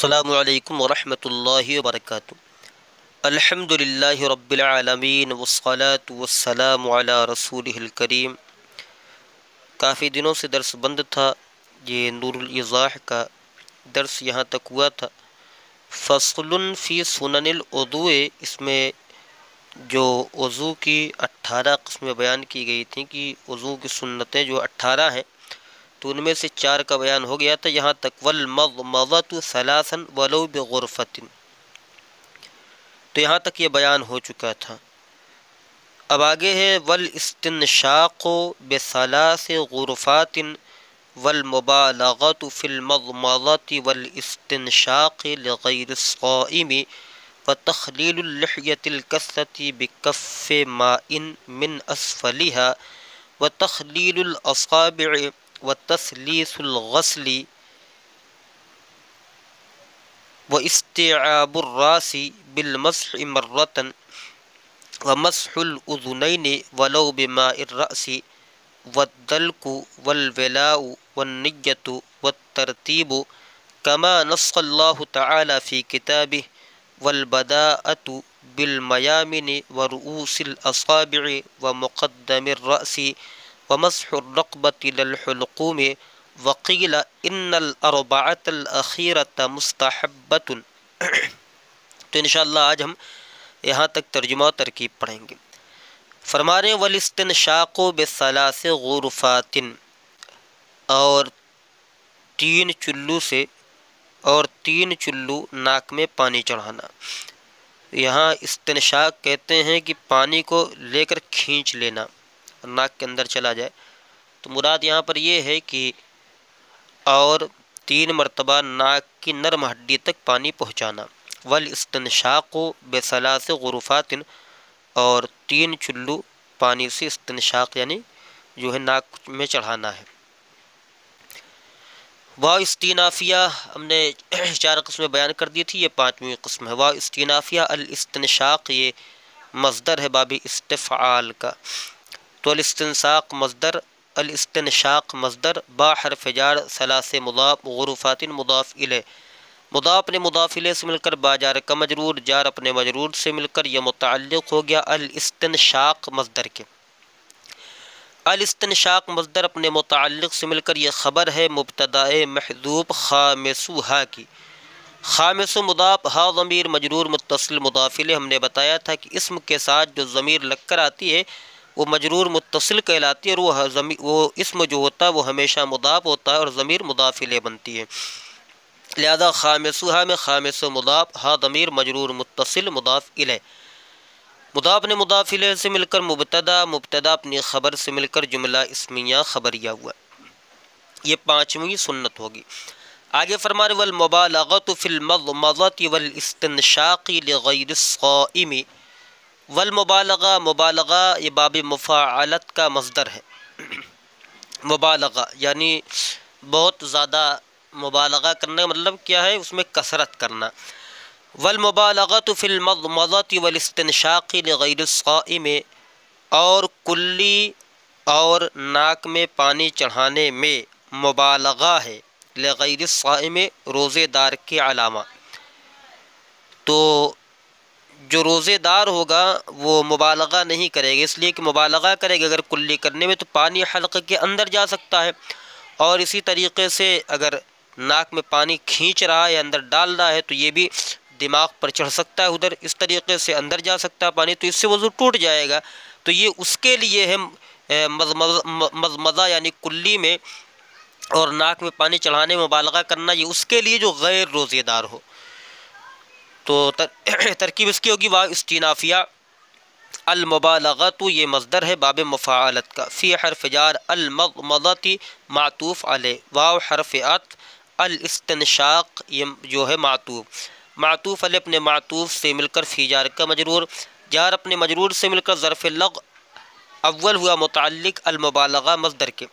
السلام علیکم ورحمۃ اللہ وبرکاتہ۔ الحمد للہ رب العالمین والصلاة والسلام علی رسولہ الکریم۔ کافی دنوں سے درس بند تھا، یہ نور الایضاح کا درس یہاں تک ہوا تھا۔ فصل فی سنن الوضوء، اس میں جو وضو کی 18 قسمیں بیان کی گئی تھیں کہ وضو کی سنتیں جو 18 ہیں، تو ان میں سے 4 کا بیان ہو گیا تھا یہاں تک۔ والمضمضۃ ثلاثا ولو بغرفۃ، تو یہاں تک یہ بیان ہو چکا تھا۔ اب آگے ہے والاستنشاق بثلاث غرفات والمبالغۃ فی المضمضۃ والاستنشاق لغیر الصائم وتخلیل اللحیۃ الکثۃ بکف ماء من اسفلها وتخلیل الاصابع وتثلیث الغسل واستيعاب الراس بالمسح مرة ومسح الأذنين ولو بماء الرأس والدلك والولاء والنية والترتيب كما نص الله تعالى في كتابه والبداءة بالميامن ورؤوس الأصابع ومقدم الرأس ومسح الرقبة للحلقوم وقيل ان الاربعۃ الاخیرۃ مستحبۃ۔ تو انشاءاللہ آج ہم یہاں تک ترجمہ و ترکیب پڑھیں گے۔ فرما رہے ہیں والاستنشاق بثلاث غرفات، اور 3 چلو سے اور 3 چلو ناک میں پانی چڑھانا۔ یہاں استنشاق کہتے ہیں کہ پانی کو لے کر کھینچ لینا، ناک کے اندر چلا جائے، تو مراد یہاں پر یہ ہے کہ اور 3 مرتبہ ناک کی نرم ہڈی تک پانی پہنچانا۔ والاستنشاق بثلاث غرفات، اور 3 چلو پانی سے استنشاق یعنی جو ہے ناک میں چڑھانا ہے۔ واو استینافیہ ہم نے 4 قسمیں بیان کر دی تھی، یہ 5ویں قسم ہے۔ واو استینافیہ الاستنشاق، یہ مصدر ہے باب استفعال کا، تو الاستنشاق مصدر، الاستنشاق مصدر، با حرف جار، ثلاث مضاف، غرفات مضاف الیہ، مضاف اپنے مضاف الیہ سے مل کر با جار کا مجرور، جار اپنے مجرور سے مل کر یہ متعلق ہو گیا الاستنشاق مصدر کے۔ الاستنشاق مصدر اپنے متعلق سے مل کر یہ خبر ہے مبتدا محذوف خامسوہا کی۔ خامس مضاف، ہا ضمیر مجرور متصل مضاف الیہ، ہم نے بتایا تھا کہ اسم کے ساتھ جو ضمیر لگ کر آتی ہے وہ مجرور متصل کہلاتی ہے، اور وہ اسم جو ہوتا ہے وہ ہمیشہ مضاف ہوتا ہے اور ضمیر مضاف الیہ بنتی ہے، لہذا خامسوہا میں خامس مضاف، ہا ضمیر مجرور متصل مضاف الیہ، مضاف نے مضاف الیہ سے مل کر مبتدا، مبتدا اپنی خبر سے مل کر جملہ اسمیہ خبریہ ہوا۔ یہ 5ویں سنت ہوگی۔ آگے فرما رہے والمبالغۃ فی المضمضۃ والاستنشاق لغیر الصائم، والمبالغہ، مبالغہ یہ باب مفاعلت کا مصدر ہے۔ مبالغہ یعنی بہت زیادہ مبالغہ کرنا، مطلب کیا ہے، اس میں کثرت کرنا۔ والمبالغۃ فی المضمضۃ والاستنشاق لغیر الصائم، اور کلی اور ناک میں پانی چڑھانے میں مبالغہ ہے، لغیر الصائم روزے دار کے علاوہ۔ تو جو روزے دار ہوگا وہ مبالغہ نہیں کرے گا، اس لیے کہ مبالغہ کرے گا اگر کلی کرنے میں تو پانی حلق کے اندر جا سکتا ہے، اور اسی طریقے سے اگر ناک میں پانی کھینچ رہا ہے، اندر ڈال رہا ہے، تو یہ بھی دماغ پر چڑھ سکتا ہے، ادھر اس طریقے سے اندر جا سکتا ہے پانی، تو اس سے وضو ٹوٹ جائے گا۔ تو یہ اس کے لیے ہے مضمضہ یعنی کلی میں اور ناک میں پانی چڑھانے میں مبالغہ کرنا، یہ اس کے لیے جو غیر روزے دار ہو۔ تو ترکیب اس کی ہوگی واو استینافیہ، المبالغۃ یہ مصدر ہے باب مفاعلت کا، فی حرف جار، المضمضۃ معطوف علیہ، واو حرف عطف، الاستنشاق یہ جو ہے معطوف علیہ اپنے معطوف سے مل کر فی جار کا مجرور، جار اپنے مجرور سے مل کر ظرف لغ اول ہوا متعلق المبالغہ مصدر کے،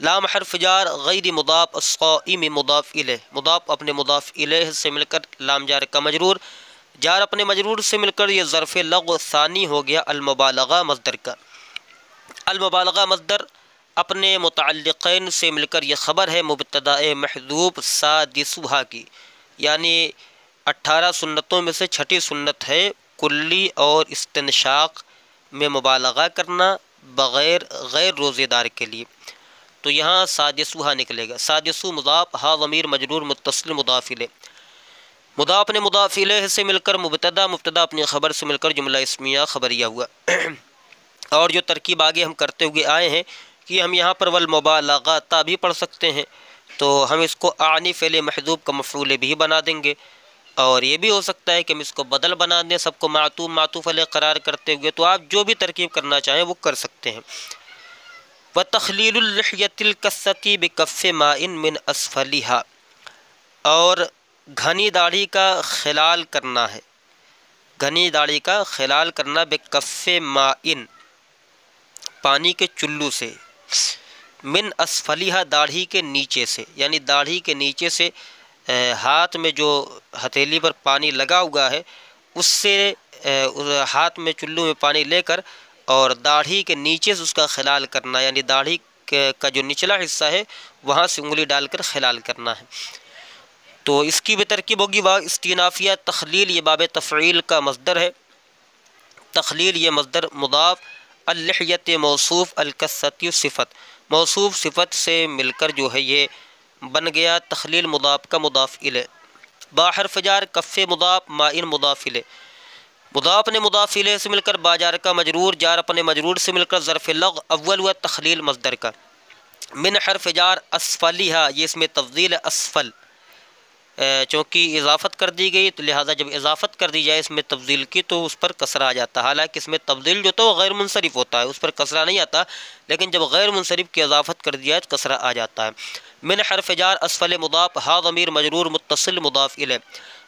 لام حرف جار غیر مضاف، الصائم مضاف الیہ، مضاف اپنے مضاف الیہ سے مل کر لام جار کا مجرور، جار اپنے مجرور سے مل کر یہ ظرف لغو ثانی ہو گیا المبالغہ مصدر کا۔ المبالغہ مصدر اپنے متعلقین سے مل کر یہ خبر ہے مبتدا محذوف سادسہا کی، یعنی 18 سنتوں میں سے چھٹی سنت ہے کلی اور استنشاق میں مبالغہ کرنا بغیر غیر روزے دار کے لیے۔ تو یہاں سادسوہا نکلے گا، سادسو مضاف ہا ضمیر مجرور متصل مضاف الیہ، مضاف اپنے مضاف الیہ سے مل کر مبتدا، مبتدا اپنی خبر سے مل کر جملہ اسمیہ خبریہ ہوا۔ اور جو ترکیب آگے ہم کرتے ہوئے آئے ہیں کہ ہم یہاں پر والمبالغہ تا بھی پڑھ سکتے ہیں، تو ہم اس کو اعنی فعل محذوب کا مفعول بھی بنا دیں گے، اور یہ بھی ہو سکتا ہے کہ ہم اس کو بدل بنا دیں، سب کو معطوف علیہ قرار کرتے ہوئے، تو آپ جو بھی ترکیب کرنا چاہیں وہ کر سکتے ہیں۔ وَتَخْلِيلُ اللِّحْيَةِ الْكَثَّةِ بِكَفِّ مَاءٍ مِّنْ أَسْفَلِهَا، اور گھنی داڑھی کا خلال کرنا ہے، گھنی داڑھی کا خلال کرنا بِكَفِّ مَاءٍ پانی کے چلو سے، من اسفلیہا داڑھی کے نیچے سے، یعنی داڑھی کے نیچے سے ہاتھ میں جو ہتھیلی پر پانی لگا ہوا ہے اس سے ہاتھ میں چلو میں پانی لے کر اور داڑھی کے نیچے سے اس کا خلال کرنا، یعنی داڑھی کا جو نچلا حصہ ہے وہاں سے انگلی ڈال کر خلال کرنا ہے۔ تو اس کی بھی ترکیب ہوگی واو استینافیہ تخلیل، یہ باب تفعیل کا مصدر ہے، تخلیل یہ مصدر مضاف، اللحیت موصوف، الکثۃ صفت، موصوف صفت سے مل کر جو ہے یہ بن گیا تخلیل مضاف کا مضاف الیہ، با حرف جار کف مضاف مائن مضاف الیہ، مضاف نے مضاف الیہ سے مل کر با جار کا مجرور، جار اپنے مجرور سے مل کر ظرف لغ اول ہوا تخلیل مصدر کا، من حرف جار اسفلیہا یہ اس میں تفضیل اسفل، چونکہ اضافت کر دی گئی تو لہٰذا جب اضافت کر دی جائے اس میں تفضیل کی تو اس پر کسرہ آ جاتا ہے، حالانکہ اس میں تفضیل جو تو وہ غیر منصرف ہوتا ہے اس پر کسرہ نہیں آتا، لیکن جب غیر منصرف کی اضافت کر دی جائے تو کسرہ آ جاتا ہے۔ من حرف جار اسفل مضاف ہا ضمیر مجرور متصل مضاف الیہ،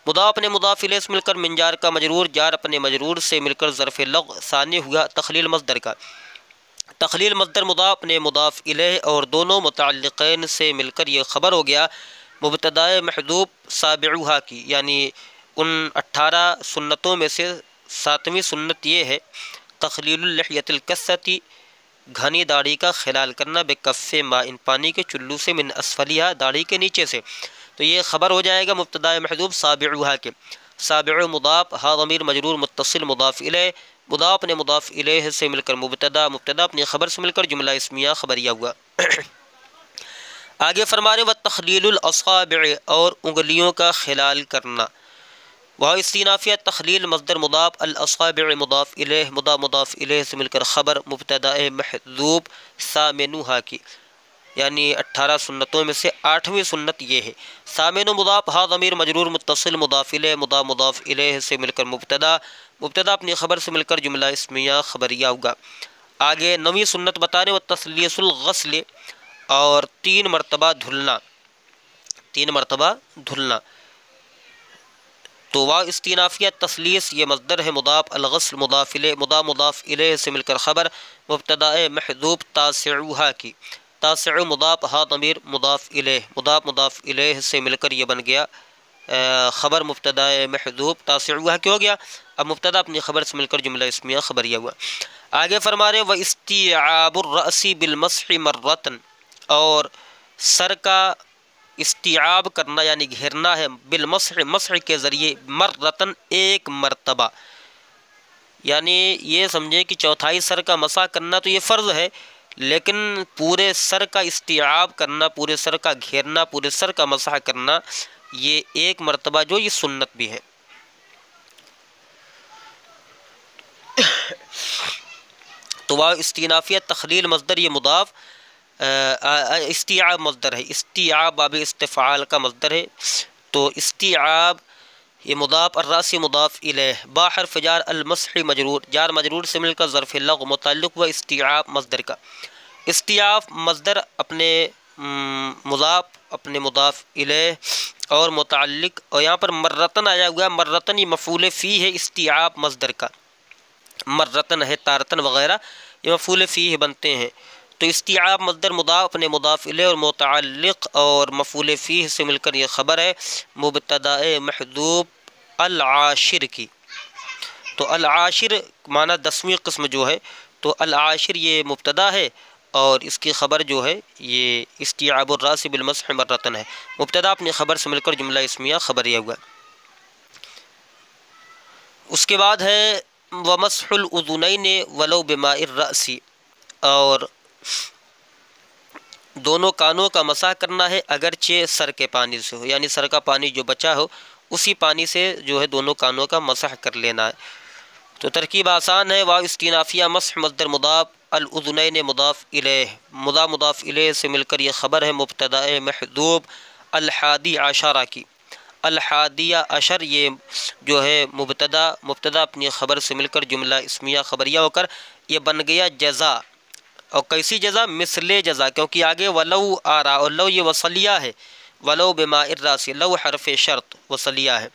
مضاف نے مضاف الیہ سے مل کر من جار کا مجرور، جار اپنے مجرور سے مل کر ظرف لغ ثانی ہوا تخلیل مصدر کا، تخلیل مصدر مضاف نے مضاف الیہ اور دونوں متعلقین سے مل کر یہ خبر ہو گیا مبتدائے محذوب سابعوہا کی، یعنی ان 18 سنتوں میں سے 7ویں سنت یہ ہے تخلیل اللحیۃ الکثۃ گھنی داڑھی کا خلال کرنا بکف ماء پانی کے چلو سے من اسفلیہا داڑھی کے نیچے سے، تو یہ خبر ہو جائے گا مبتدائے محذوب سابعوہا کے، سابع مضاف ہا ضمیر مجرور متصل مضاف الیہ، مضاف نے مضاف الیہ سے مل کر مبتدا، مبتدا اپنی خبر سے مل کر جملہ اسمیہ خبریہ ہوا۔ آگے فرما رہے وتخلیل الاصابع اور انگلیوں کا خلال کرنا، وہ استینافیہ تخلیل مصدر مضاف، الاصابع مضاف الیہ، مضاف الیہ سے مل کر خبر مبتدا محذوب ثامنوہا کی، یعنی 18 سنتوں میں سے 8ویں سنت یہ ہے، ثامن مضاف ہا ضمیر مجرور متصل مضاف الیہ، مضاف الیہ سے مل کر مبتدا، مبتدا اپنی خبر سے مل کر جملہ اسمیہ خبریہ ہوگا۔ آگے 9ویں سنت بتا رہے وتثلیث الغسل اور 3 مرتبہ دھلنا، 3 مرتبہ دھلنا، تو واو استینافیہ تثلیث یہ مصدر ہے مضاف، الغسل مضاف الیہ، مضاف الیہ سے مل کر خبر مبتدا محذوب تاسعوہا کی، تاسع مضاف ہا ضمیر مضاف الیہ، مضاف الیہ سے مل کر یہ بن گیا خبر مبتدا محذوب تاسعوہا کی ہو گیا، اب مبتدا اپنی خبر سے مل کر جملہ اسمیہ خبریہ ہوا۔ آگے فرما رہے واستیعاب الرأس بالمسح مرۃ، اور سر کا استیعاب کرنا یعنی گھیرنا ہے بالمسح مسح کے ذریعے مرتن ایک مرتبہ، یعنی یہ سمجھے کہ چوتھائی سر کا مسح کرنا تو یہ فرض ہے، لیکن پورے سر کا استیعاب کرنا، پورے سر کا گھیرنا، پورے سر کا مسح کرنا یہ ایک مرتبہ جو یہ سنت بھی ہے۔ تو وہ استینافیہ تخلیل مصدر یہ مضاف، استیعاب مصدر ہے، استیعاب باب استفعال کا مصدر ہے، تو استیعاب یہ مضاف، الراس مضاف الیہ، با حرف جار المسح مجرور، جار مجرور سے مل کر ظرف لغو متعلق ہوا استیعاب مصدر کا، استیعاب مصدر اپنے مضاف اپنے مضاف الیہ اور متعلق، اور یہاں پر مرتن آیا ہوا ہے، مرتن یہ مفعول فی ہے استیعاب مصدر کا، مرتن ہے تارتن وغیرہ یہ مفعول فی بنتے ہیں، تو استیعاب مصدر مضاف اپنے مضاف الیہ اور متعلق اور مفعول فیہ سے مل کر یہ خبر ہے مبتدا محذوب العاشر کی، تو العاشر معنی 10ویں قسم جو ہے، تو العاشر یہ مبتدا ہے اور اس کی خبر جو ہے یہ استیعاب الراس بالمسح مرتن ہے۔ مبتدا اپنی خبر سے مل کر جملہ اسمیہ خبریہ ہوا۔ اس کے بعد ہے ومسح الاذنین ولو بماء الرأس، اور دونوں کانوں کا مسح کرنا ہے اگرچہ سر کے پانی سے ہو، یعنی سر کا پانی جو بچا ہو اسی پانی سے جو ہے دونوں کانوں کا مسح کر لینا ہے۔ تو ترکیب آسان ہے۔ واو استینافیہ مسح مصدر مضاف، الاذنین مضاف الیہ، مضاف الیہ سے مل کر یہ خبر ہے مبتدا محذوب الحادی عشرہ کی۔ الحادیہ عشر یہ جو ہے مبتدا اپنی خبر سے مل کر جملہ اسمیہ خبریہ ہو کر یہ بن گیا جزا۔ اور کیسی جزا؟ مثل جزا، کیونکہ آگے ولو آ رہا، اور لو یہ وصلیہ ہے، ولو بماء الراس، لو حرف شرط وصلیہ ہے،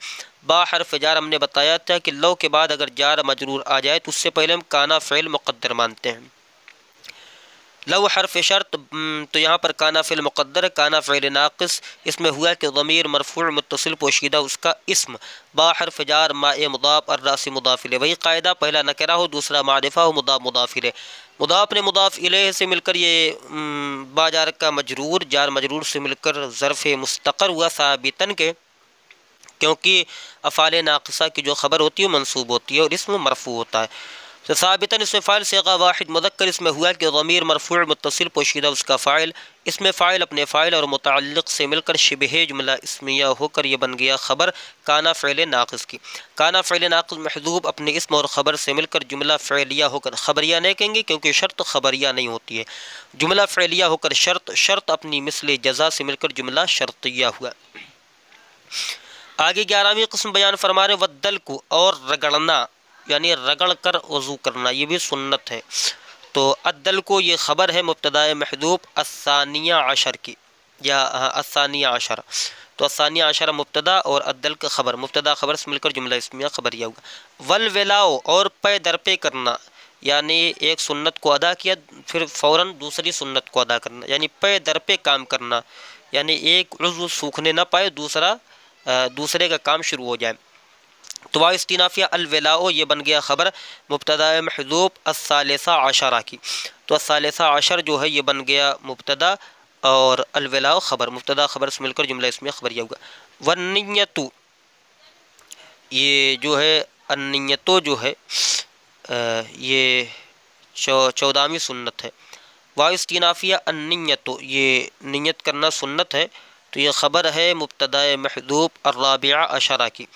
با حرف جار ہم نے بتایا تھا کہ لو کے بعد اگر جار مجرور آ جائے تو اس سے پہلے ہم کانا فعل مقدر مانتے ہیں۔ لو حرف شرط تو یہاں پر کانا فعل مقدر، کانا فعل ناقص، اس میں ہوا کہ ضمیر مرفوع متصل پوشیدہ اس کا اسم، با حرف جار ماء مضاف الراس مضاف الیہ، وہی قاعدہ، پہلا نکرہ ہو دوسرا معرفہ ہو مضاف الیہ، مضاف نے مضاف الیہ سے مل کر یہ با جار کا مجرور، جار مجرور سے مل کر ظرف مستقر ہوا ثابتن کے، کیونکہ افعال ناقصہ کی جو خبر ہوتی ہے منصوب ہوتی ہے اور اسم مرفوع ہوتا ہے۔ تو ثابتاً اس میں فاعل صیغہ واحد مذکر، اس میں ہوا کہ ضمیر مرفوع متصل پوشیدہ اس کا فاعل، اس میں فاعل اپنے فاعل اور متعلق سے مل کر شبہ جملہ اسمیہ ہو کر یہ بن گیا خبر کانا فعل ناقص کی۔ کانا فعل ناقص محذوب اپنے اسم اور خبر سے مل کر جملہ فعلیہ ہو کر خبریہ نہیں کہیں گے کیونکہ شرط خبریہ نہیں ہوتی ہے، جملہ فعلیہ ہو کر شرط اپنی مثل جزا سے مل کر جملہ شرطیہ ہوا۔ آگے 11ویں قسم بیان فرما رہے ودل کو، اور رگڑنا، یعنی رگڑ کر وضو کرنا، یہ بھی سنت ہے۔ تو الدل کو یہ خبر ہے مبتدا محذوب الثانیہ عشر کی، یا الثانیہ عشر، تو الثانیہ عشر مبتدا اور الدل کا خبر، مبتدا خبر سے مل کر جملہ اسمیہ خبریہ ہوگا۔ والولاؤ، اور پے در پہ کرنا، یعنی ایک سنت کو ادا کیا پھر فوراً دوسری سنت کو ادا کرنا، یعنی پے در پہ کام کرنا، یعنی ایک عضو سوکھنے نہ پائے دوسرے کا کام شروع ہو جائے۔ تو واو استینافیہ الولاء یہ بن گیا خبر مبتدا محذوب الثالثہ عشرہ کی، تو الثالثہ عشر جو ہے یہ بن گیا مبتدا اور الولاء خبر، مبتدا خبر سے مل کر جملہ اسمیہ خبریہ ہوگا۔ والنیت، یہ جو ہے النیتو جو ہے یہ 14ویں سنت ہے۔ واو استینافیہ النیت، یہ نیت کرنا سنت ہے، تو یہ خبر ہے مبتدا محذوب الرابعہ عشرہ کی،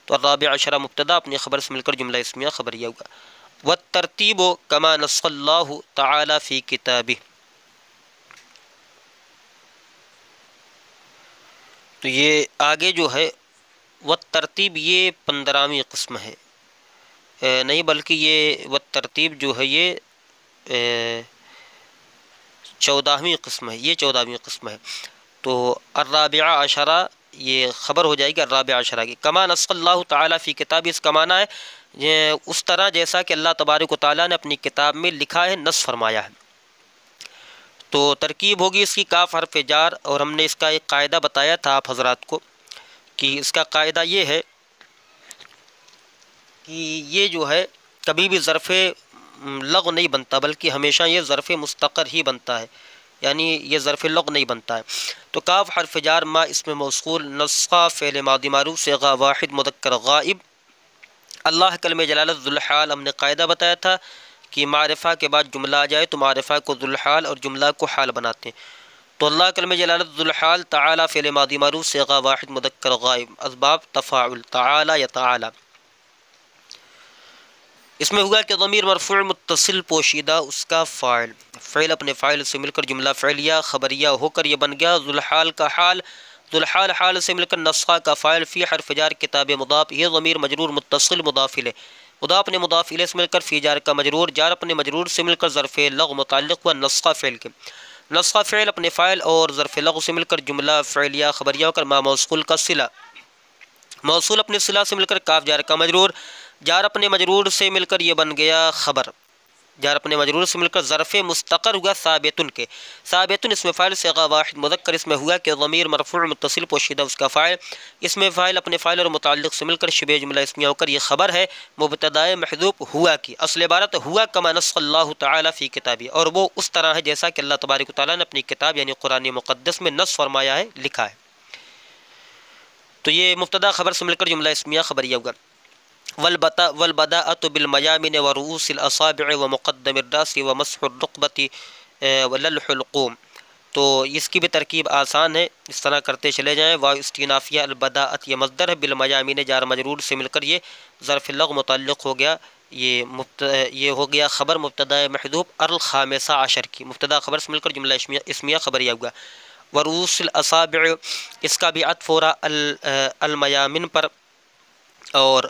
تو الرابعہ عشرہ مبتدا اپنی خبر سے مل کر جملہ اسمیہ خبریہ ہوگا۔ والترتیب کما نص اللہ تعالی فی کتابہ، تو یہ آگے جو ہے والترتیب یہ 15ویں قسم ہے، نہیں بلکہ یہ والترتیب جو ہے یہ 14ویں قسم ہے، یہ 14ویں قسم ہے۔ تو الرابعہ عشرہ یہ خبر ہو جائے گی الرابعہ عشرہ کی۔ کما نص اللہ تعالیٰ فی کتاب، اس کا معنی ہے اس طرح جیسا کہ اللہ تبارک و تعالیٰ نے اپنی کتاب میں لکھا ہے، نص فرمایا ہے۔ تو ترکیب ہوگی اس کی کاف حرف جار، اور ہم نے اس کا ایک قاعدہ بتایا تھا آپ حضرات کو کہ اس کا قاعدہ یہ ہے کہ یہ جو ہے کبھی بھی ظرف لغو نہیں بنتا، بلکہ ہمیشہ یہ ظرف مستقر ہی بنتا ہے، یعنی یہ ظرف لغو نہیں بنتا ہے۔ تو کاف حرف جار ما اسم موصول نصخہ فعل ماضی معروف صیغہ واحد مذکر غائب، اللہ کلمہ جلالت ذوالحال، ہم نے قاعدہ بتایا تھا کہ معرفہ کے بعد جملہ آ جائے تو معرفہ کو ذوالحال اور جملہ کو حال بناتے ہیں۔ تو اللہ کلمہ جلالت ذوالحال، تعالی فعل ماضی معروف صیغہ واحد مذکر غائب، اسباب تفاعل تعالی یا تعالی، اس میں ہوا کہ ضمیر مرفوع متصل پوشیدہ اس کا فاعل، فعل اپنے فاعل سے مل کر جملہ فعلیہ خبریہ ہو کر یہ بن گیا ذوالحال کا حال، ذوالحال حال سے مل کر نسخہ کا فاعل، فی حرف جار کتاب مضاف، یہ ضمیر مجرور متصل مضاف الیہ، مضاف نے مضاف الیہ سے مل کر فی جار کا مجرور، جار اپنے مجرور سے مل کر ظرف لغو متعلق ہوا نسخہ فعل کے، نسخہ فعل اپنے فاعل اور ظرف لغو سے مل کر جملہ فعلیہ خبریہ ہو کر ما موصول کا صلہ، موصول اپنے صلہ سے مل کر کاف جار کا مجرور، جار اپنے مجرور سے مل کر یہ بن گیا خبر، جار اپنے مجرور سے مل کر ظرف مستقر ہوا ثابتن کے، ثابتن اسم فاعل صیغہ واحد مذکر اس میں ہوا کہ ضمیر مرفوع متصل پوشیدہ اس کا فاعل، اس میں فاعل اپنے فاعل اور متعلق سے مل کر شبہ جملہ اسمیہ ہو کر یہ خبر ہے مبتدائے محذوف ہوا کی۔ اصل عبارت ہوا کما نص اللہ تعالیٰ فی کتابی، اور وہ اس طرح ہے جیسا کہ اللہ تبارک و تعالیٰ نے اپنی کتاب یعنی قرآن مقدس میں نص فرمایا ہے، لکھا ہے۔ تو یہ مبتدا خبر سے مل کر جملہ اسمیہ خبریہ ہوگا۔ والبداءۃ بالمیامن ورؤوس الاصابع ومقدم الراس ومسح الرقبة وللح القوم، تو اس کی بھی ترکیب آسان ہے، اس طرح کرتے چلے جائیں۔ واو استینافیہ البداءۃ یہ مصدر ہے، بالمیامن جار مجرور سے مل کر یہ ظرف لغو متعلق ہو گیا، یہ ہو گیا خبر مبتدا محذوف الخامسہ عشر کی، مبتدا خبر سے مل کر جملہ اسمیہ خبریہ ہوگا۔ ورؤوس الاصابع اس کا بھی عطف ہو رہا المیامن پر، اور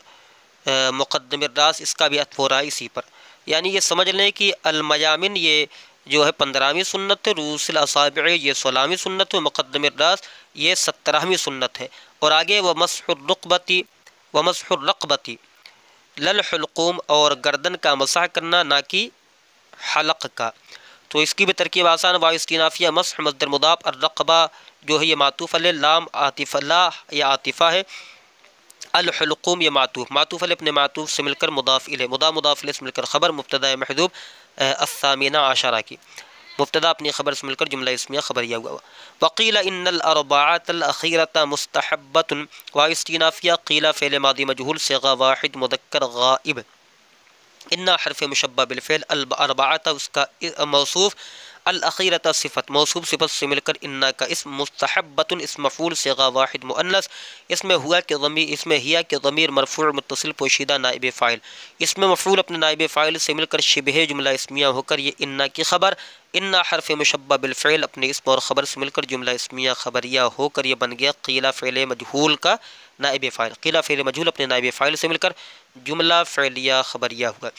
مقدم الراس اس کا بھی عطف ہو رہا ہے اسی پر، یعنی یہ سمجھ لیں کہ المیامن یہ جو ہے 15ویں سنت ہے، رؤوس الاصابع یہ 16ویں سنت ہے، مقدم الراس یہ 17ویں سنت ہے، اور آگے ومسح الرقبۃ للح القوم اور گردن کا مسح کرنا نہ کہ حلق کا، تو اس کی بھی ترکیب آسان۔ واو استینافیہ مسح مصدر مضاف، الرقبہ جو ہے یہ معطوف علیہ، لام عاطفہ لا یہ عاطفہ ہے، الحلقوم یہ معطوف علیہ اپنے معطوف سے مل کر مضاف الیہ، مضاف الیہ سے مل کر خبر مبتدا محذوف الثامنہ عشرہ کی، مبتدا اپنی خبر سے مل کر جملہ اسمیہ خبریہ ہوا۔ وقیل ان الاربعۃ الاخیرۃ مستحبۃ، واو استینافیہ قیل فعل ماضی مجہول صیغہ واحد مذکر غائب، ان حرف مشبہ بالفعل، الاربعۃ اس کا موصوف، الاخیرۃ صفت، موصوف صفت سے مل کر ان کا اسم، مستحبۃ اسم مفعول صیغہ واحد مؤنث، اس میں ہیا کہ ضمیر مرفوع متصل پوشیدہ نائب فاعل، اس میں مفعول اپنے نائب فاعل سے مل کر شبہ جملہ اسمیہ ہو کر یہ ان کی خبر، ان حرف مشبہ بالفعل اپنے اسم اور خبر سے مل کر جملہ اسمیہ خبریہ ہو کر یہ بن گیا قیل فعل مجہول کا نائب فاعل، قیل فعل مجہول اپنے نائب فاعل سے مل کر جملہ فعلیہ خبریہ ہوا۔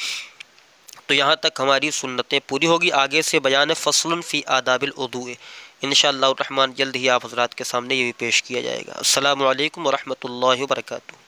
تو یہاں تک ہماری سنتیں پوری ہوگی، آگے سے بیان فصل فی آداب الوضوء، انشاءاللہ الرحمن جلد ہی آپ حضرات کے سامنے یہ بھی پیش کیا جائے گا۔ السلام علیکم ورحمۃ اللہ وبرکاتہ۔